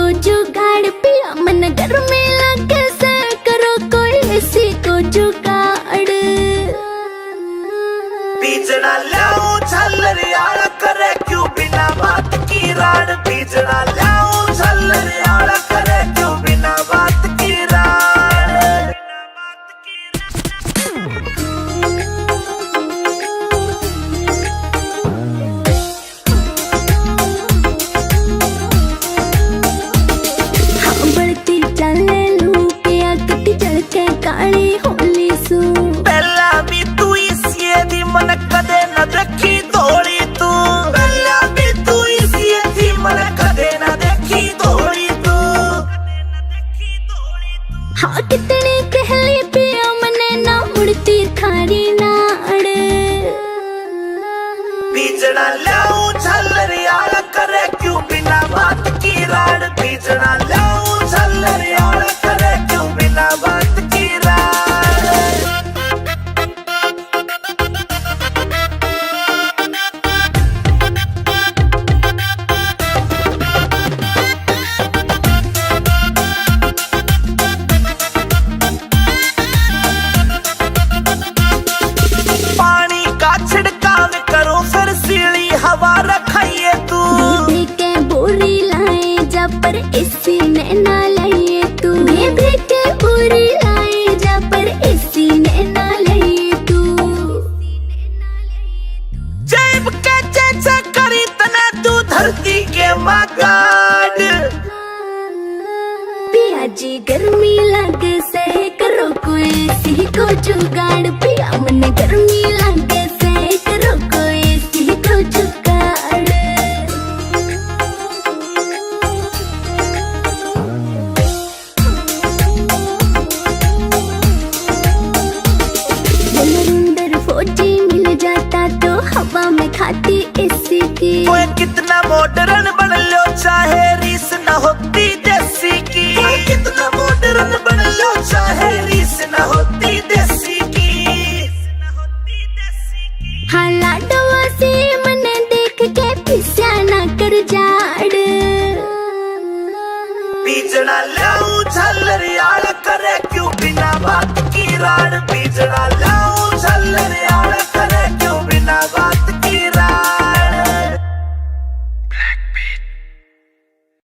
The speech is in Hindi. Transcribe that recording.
को जुगाड़ पिया मन गर्मी लगे से करो कोई एसी को जुगाड़। बीजना लाऊं झल्लरियाड़ा करे क्यों बिना बात की राड़। बीजना लाऊं झल्लरियाड़ा करे क्यों बिना बात की राड़। हाँ बढ़ती चले लू पिया कटी चढ़ के काली होली सू। पहला भी तू इसी दी मन कदे न देखी दौड़ी तू। पहला भी तू इसी दी मन कदे न देखी दौड़ी तू। हाँ कितनी कहली पिया मने ना मुड़ती थारी नाड़। बीजना लाऊं झल्लरियाड़ा करे क्यों बिना बात की राड़। बीजना लाऊं झल्लरियाड़ा करे क्यों बिना बात की राड़। पानी का छिड़काव करो फिर सीली हवा रखाइए तू। बेबी के बोरी लाए जा पर इसी ने ना लाइए तू। बेबी के बोरी लाए जा पर इसी ने ना लाइए तू। जेब के जैसे करी तना तू धरती के मगाड़। पिया जी गर्मी लगे से करो कोई सी को जुगाड़। पिया मन गर्मी लगे से करो कोई सी को जुगाड़। नरेंद्र फौजी मिल जाता तो हवा में खाती एसी की। ओए कितना मॉडर्न बन लो चाहे रीस न होती देसी की। ओए कितना मॉडर्न बन लो चाहे रीस न होती देसी की। हाँ लाडवा से मने देख के पिस्या ना कर जाड़। बीजना लाऊं झल्लरियाड़ा करे क्यों बिना बात की राड़। बीजना लाऊं झल्लरियाड़ा करे क्यों बिना बात